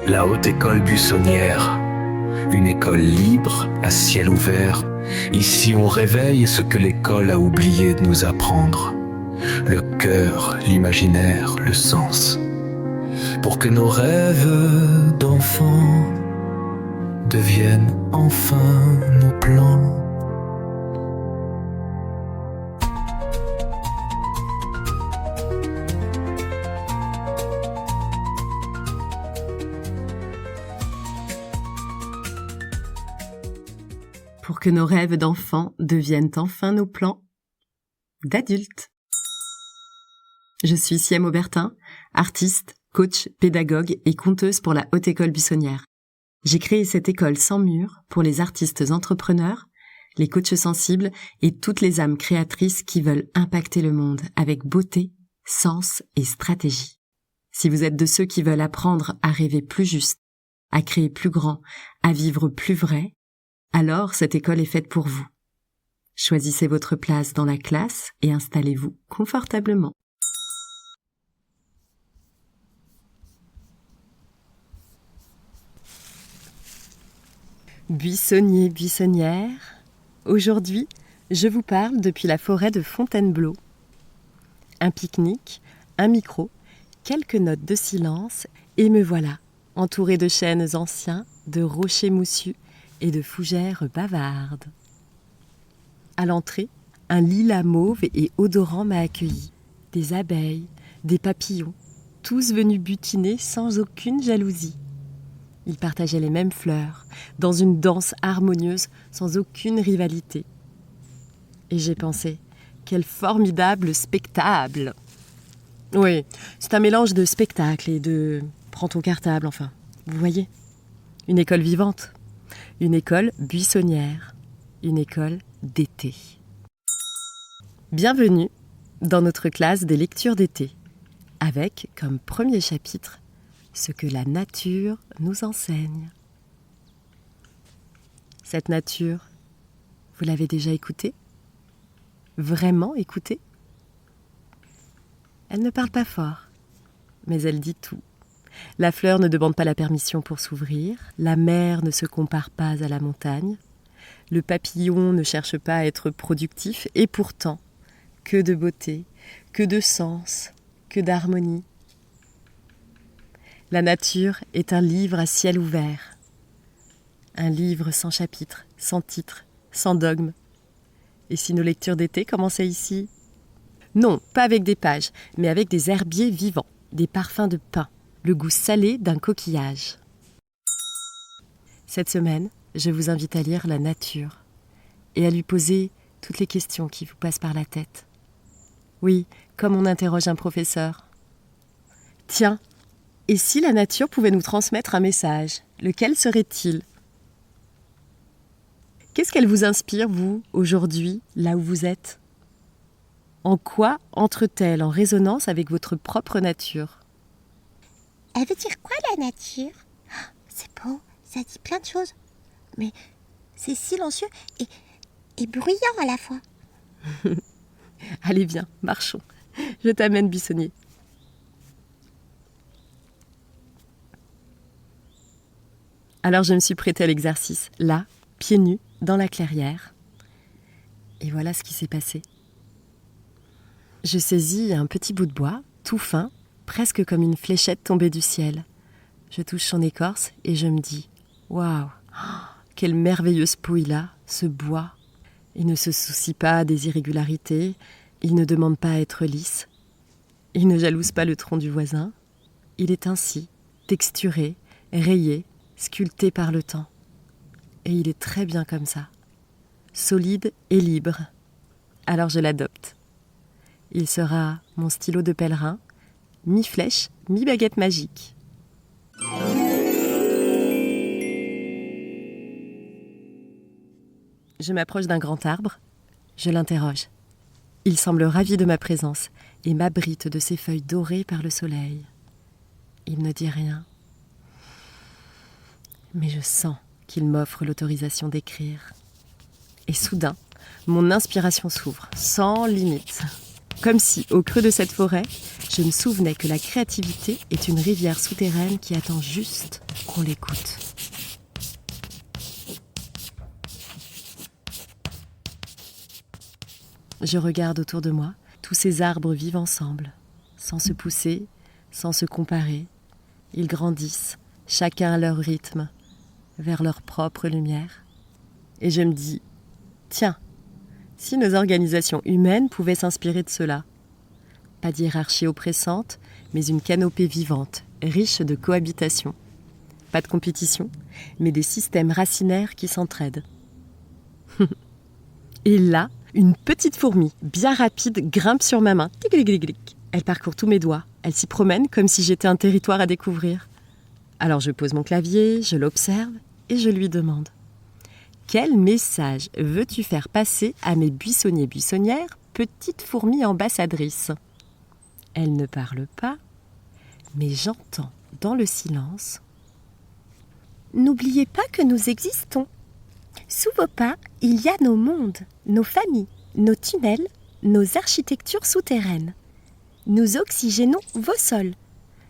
La haute école buissonnière, une école libre, à ciel ouvert. Ici on réveille ce que l'école a oublié de nous apprendre. Le cœur, l'imaginaire, le sens. Pour que nos rêves d'enfants deviennent enfin nos plans. Pour que nos rêves d'enfants deviennent enfin nos plans d'adultes. Je suis Siem Aubertin, artiste, coach, pédagogue et conteuse pour la Haute École Buissonnière. J'ai créé cette école sans mur pour les artistes entrepreneurs, les coachs sensibles et toutes les âmes créatrices qui veulent impacter le monde avec beauté, sens et stratégie. Si vous êtes de ceux qui veulent apprendre à rêver plus juste, à créer plus grand, à vivre plus vrai, alors cette école est faite pour vous. Choisissez votre place dans la classe et installez-vous confortablement. Buissonnier, buissonnière, aujourd'hui, je vous parle depuis la forêt de Fontainebleau. Un pique-nique, un micro, quelques notes de silence, et me voilà, entourée de chênes anciens, de rochers moussus et de fougères bavardes. À l'entrée, un lilas mauve et odorant m'a accueilli. Des abeilles, des papillons, tous venus butiner sans aucune jalousie. Ils partageaient les mêmes fleurs, dans une danse harmonieuse, sans aucune rivalité. Et j'ai pensé, quel formidable spectacle! Oui, c'est un mélange de spectacle et de prends ton cartable, enfin, vous voyez. Une école vivante, une école buissonnière, une école d'été. Bienvenue dans notre classe des lectures d'été, avec comme premier chapitre ce que la nature nous enseigne. Cette nature, vous l'avez déjà écoutée? Vraiment écoutée? Elle ne parle pas fort, mais elle dit tout. La fleur ne demande pas la permission pour s'ouvrir, la mer ne se compare pas à la montagne, le papillon ne cherche pas à être productif, et pourtant, que de beauté, que de sens, que d'harmonie. La nature est un livre à ciel ouvert, un livre sans chapitre, sans titre, sans dogme. Et si nos lectures d'été commençaient ici? Non, pas avec des pages, mais avec des herbiers vivants, des parfums de pin, le goût salé d'un coquillage. Cette semaine, je vous invite à lire la nature et à lui poser toutes les questions qui vous passent par la tête. Oui, comme on interroge un professeur. Tiens, et si la nature pouvait nous transmettre un message, lequel serait-il? Qu'est-ce qu'elle vous inspire, vous, aujourd'hui, là où vous êtes? En quoi entre-t-elle en résonance avec votre propre nature? Elle veut dire quoi, la nature? C'est beau, ça dit plein de choses. Mais c'est silencieux et bruyant à la fois. Allez, viens, marchons. Je t'amène, buissonnier. Alors je me suis prêtée à l'exercice, là, pieds nus, dans la clairière. Et voilà ce qui s'est passé. Je saisis un petit bout de bois, tout fin, presque comme une fléchette tombée du ciel. Je touche son écorce et je me dis « Waouh, quelle merveilleuse peau il a, ce bois !» Il ne se soucie pas des irrégularités, il ne demande pas à être lisse, il ne jalouse pas le tronc du voisin. Il est ainsi, texturé, rayé, sculpté par le temps. Et il est très bien comme ça, solide et libre. Alors je l'adopte. Il sera mon stylo de pèlerin, mi-flèche, mi-baguette magique. Je m'approche d'un grand arbre, je l'interroge. Il semble ravi de ma présence et m'abrite de ses feuilles dorées par le soleil. Il ne dit rien. Mais je sens qu'il m'offre l'autorisation d'écrire. Et soudain, mon inspiration s'ouvre, sans limite. Comme si, au creux de cette forêt, je me souvenais que la créativité est une rivière souterraine qui attend juste qu'on l'écoute. Je regarde autour de moi, tous ces arbres vivent ensemble, sans se pousser, sans se comparer. Ils grandissent, chacun à leur rythme, vers leur propre lumière. Et je me dis, tiens, si nos organisations humaines pouvaient s'inspirer de cela. Pas d'hiérarchie oppressante, mais une canopée vivante, riche de cohabitation. Pas de compétition, mais des systèmes racinaires qui s'entraident. Et là, une petite fourmi, bien rapide, grimpe sur ma main. Tic-tic-tic-tic. Elle parcourt tous mes doigts. Elle s'y promène comme si j'étais un territoire à découvrir. Alors je pose mon clavier, je l'observe et je lui demande. Quel message veux-tu faire passer à mes buissonniers-buissonnières, petites fourmis ambassadrices ? Elle ne parle pas, mais j'entends dans le silence. N'oubliez pas que nous existons. Sous vos pas, il y a nos mondes, nos familles, nos tunnels, nos architectures souterraines. Nous oxygénons vos sols.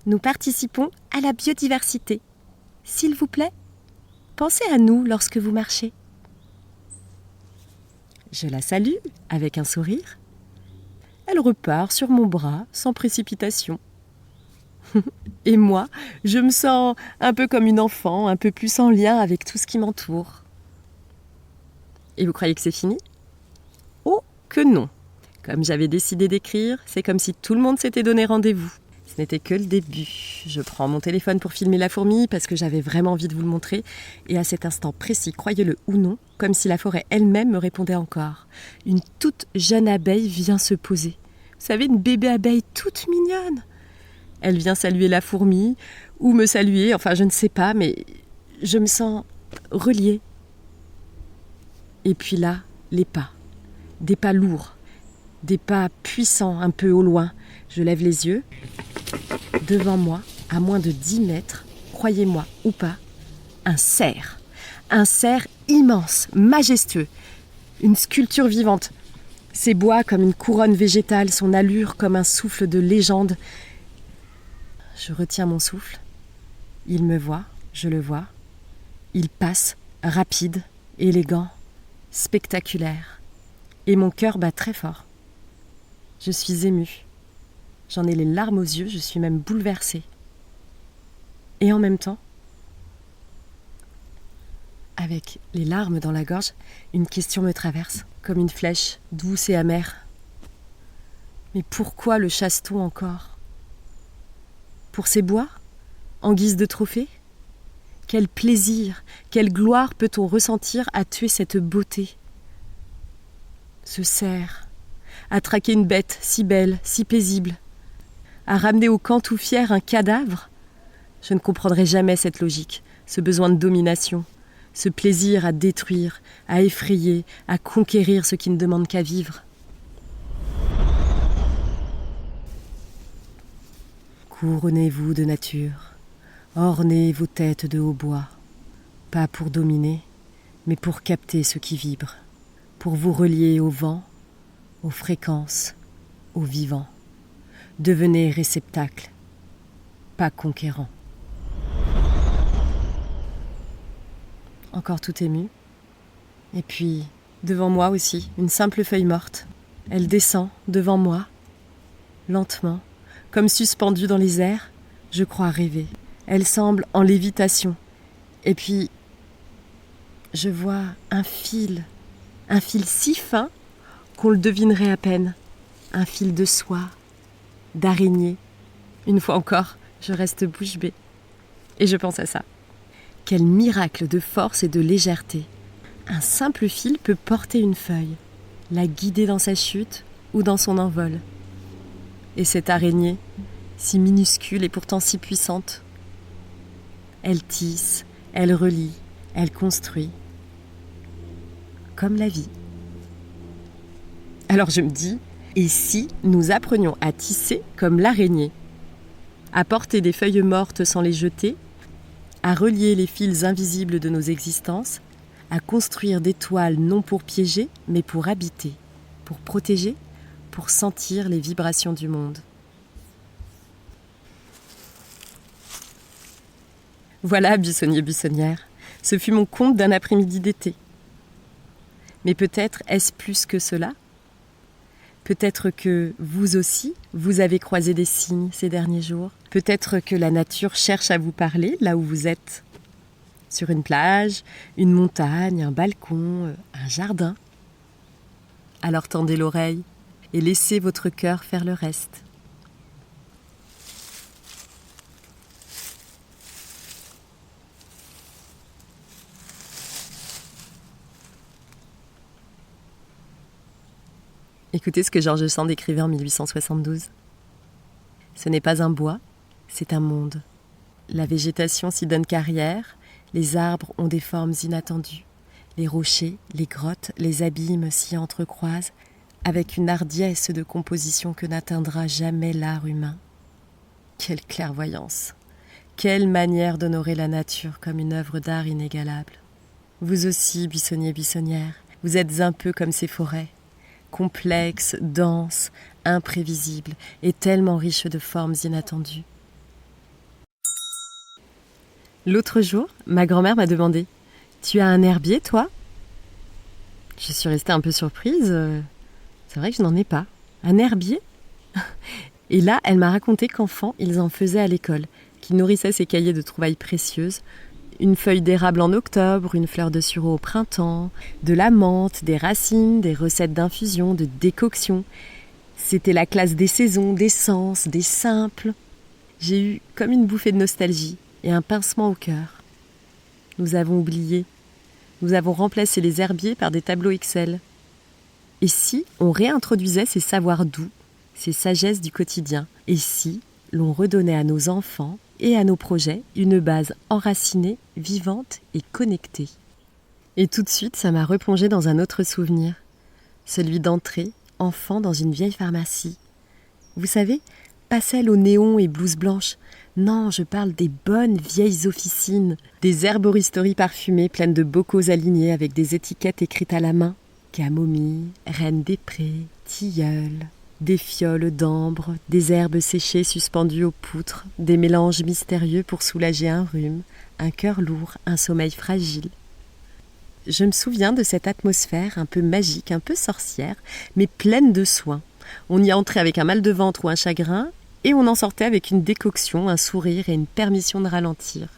Nous participons à la biodiversité. S'il vous plaît, pensez à nous lorsque vous marchez. Je la salue avec un sourire. Elle repart sur mon bras sans précipitation. Et moi, je me sens un peu comme une enfant, un peu plus en lien avec tout ce qui m'entoure. Et vous croyez que c'est fini ? Oh, que non ! Comme j'avais décidé d'écrire, c'est comme si tout le monde s'était donné rendez-vous. Ce n'était que le début. Je prends mon téléphone pour filmer la fourmi parce que j'avais vraiment envie de vous le montrer. Et à cet instant précis, croyez-le ou non, comme si la forêt elle-même me répondait encore. Une toute jeune abeille vient se poser. Vous savez, une bébé abeille toute mignonne. Elle vient saluer la fourmi ou me saluer, enfin je ne sais pas, mais je me sens reliée. Et puis là, les pas. Des pas lourds, des pas puissants un peu au loin. Je lève les yeux. Devant moi, à moins de 10 mètres, croyez-moi ou pas, un cerf. Un cerf immense, majestueux. Une sculpture vivante. Ses bois comme une couronne végétale, son allure comme un souffle de légende. Je retiens mon souffle. Il me voit, je le vois. Il passe, rapide, élégant, spectaculaire. Et mon cœur bat très fort. Je suis émue. J'en ai les larmes aux yeux, je suis même bouleversée. Et en même temps, avec les larmes dans la gorge, une question me traverse, comme une flèche, douce et amère. Mais pourquoi le chasse-t-on encore ? Pour ses bois ? En guise de trophée ? Quel plaisir, quelle gloire peut-on ressentir à tuer cette beauté ? Ce cerf, à traquer une bête si belle, si paisible, à ramener au camp tout fier un cadavre ? Je ne comprendrai jamais cette logique, ce besoin de domination, ce plaisir à détruire, à effrayer, à conquérir ce qui ne demande qu'à vivre. Couronnez-vous de nature, ornez vos têtes de hautbois, pas pour dominer, mais pour capter ce qui vibre, pour vous relier au vent, aux fréquences, au vivant. Devenez réceptacle, pas conquérant. Encore tout ému. Et puis, devant moi aussi, une simple feuille morte. Elle descend devant moi, lentement, comme suspendue dans les airs. Je crois rêver. Elle semble en lévitation. Et puis, je vois un fil si fin qu'on le devinerait à peine. Un fil de soie, d'araignée. Une fois encore, je reste bouche bée. Et je pense à ça. Quel miracle de force et de légèreté. Un simple fil peut porter une feuille, la guider dans sa chute ou dans son envol. Et cette araignée, si minuscule et pourtant si puissante, elle tisse, elle relie, elle construit. Comme la vie. Alors je me dis, et si nous apprenions à tisser comme l'araignée, à porter des feuilles mortes sans les jeter, à relier les fils invisibles de nos existences, à construire des toiles non pour piéger, mais pour habiter, pour protéger, pour sentir les vibrations du monde. Voilà, buissonnier, buissonnière, ce fut mon conte d'un après-midi d'été. Mais peut-être est-ce plus que cela ? Peut-être que vous aussi, vous avez croisé des signes ces derniers jours. Peut-être que la nature cherche à vous parler là où vous êtes. Sur une plage, une montagne, un balcon, un jardin. Alors tendez l'oreille et laissez votre cœur faire le reste. Écoutez ce que George Sand écrivait en 1872. Ce n'est pas un bois, c'est un monde. La végétation s'y donne carrière, les arbres ont des formes inattendues. Les rochers, les grottes, les abîmes s'y entrecroisent avec une hardiesse de composition que n'atteindra jamais l'art humain. Quelle clairvoyance! Quelle manière d'honorer la nature comme une œuvre d'art inégalable! Vous aussi, buissonnier, buissonnière, vous êtes un peu comme ces forêts. Complexe, dense, imprévisible et tellement riche de formes inattendues. L'autre jour, ma grand-mère m'a demandé « Tu as un herbier, toi ?» Je suis restée un peu surprise. C'est vrai que je n'en ai pas. Un herbier ? Et là, elle m'a raconté qu'enfant, ils en faisaient à l'école, qu'ils nourrissaient ces cahiers de trouvailles précieuses. Une feuille d'érable en octobre, une fleur de sureau au printemps, de la menthe, des racines, des recettes d'infusion, de décoction. C'était la classe des saisons, des sens, des simples. J'ai eu comme une bouffée de nostalgie et un pincement au cœur. Nous avons oublié. Nous avons remplacé les herbiers par des tableaux Excel. Et si on réintroduisait ces savoirs doux, ces sagesses du quotidien ? Et si l'on redonnait à nos enfants et à nos projets une base enracinée, vivante et connectée. Et tout de suite, ça m'a replongée dans un autre souvenir, celui d'entrer, enfant, dans une vieille pharmacie. Vous savez, pas celle aux néons et blouses blanches. Non, je parle des bonnes vieilles officines, des herboristeries parfumées pleines de bocaux alignés avec des étiquettes écrites à la main. Camomille, reine des prés, tilleul. Des fioles d'ambre, des herbes séchées suspendues aux poutres, des mélanges mystérieux pour soulager un rhume, un cœur lourd, un sommeil fragile. Je me souviens de cette atmosphère un peu magique, un peu sorcière, mais pleine de soins. On y entrait avec un mal de ventre ou un chagrin, et on en sortait avec une décoction, un sourire et une permission de ralentir.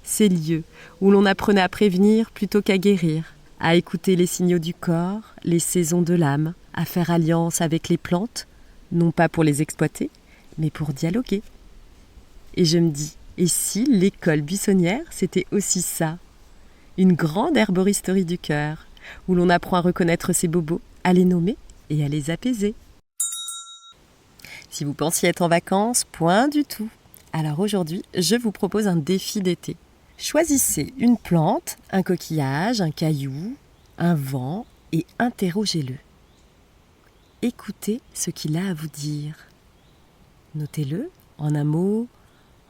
Ces lieux où l'on apprenait à prévenir plutôt qu'à guérir, à écouter les signaux du corps, les saisons de l'âme, à faire alliance avec les plantes, non pas pour les exploiter, mais pour dialoguer. Et je me dis, et si l'école buissonnière, c'était aussi ça ? Une grande herboristerie du cœur, où l'on apprend à reconnaître ses bobos, à les nommer et à les apaiser. Si vous pensiez être en vacances, point du tout. Alors aujourd'hui, je vous propose un défi d'été. Choisissez une plante, un coquillage, un caillou, un vent et interrogez-le. Écoutez ce qu'il a à vous dire. Notez-le en un mot,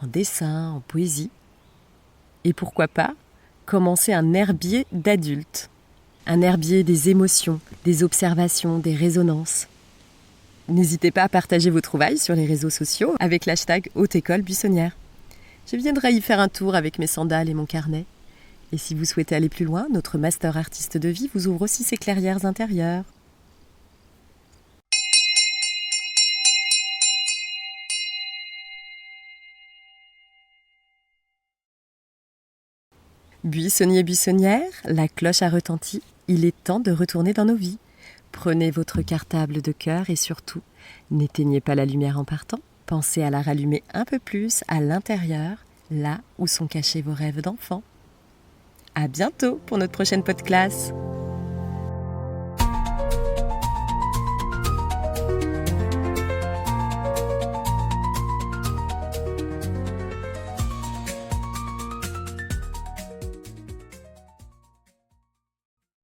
en dessin, en poésie. Et pourquoi pas, commencez un herbier d'adulte. Un herbier des émotions, des observations, des résonances. N'hésitez pas à partager vos trouvailles sur les réseaux sociaux avec l'hashtag Haute École Buissonnière. Je viendrai y faire un tour avec mes sandales et mon carnet. Et si vous souhaitez aller plus loin, notre master artiste de vie vous ouvre aussi ses clairières intérieures. Buissonnier, buissonnière, la cloche a retenti. Il est temps de retourner dans nos vies. Prenez votre cartable de cœur et surtout, n'éteignez pas la lumière en partant. Pensez à la rallumer un peu plus à l'intérieur, là où sont cachés vos rêves d'enfant. À bientôt pour notre prochaine podcast.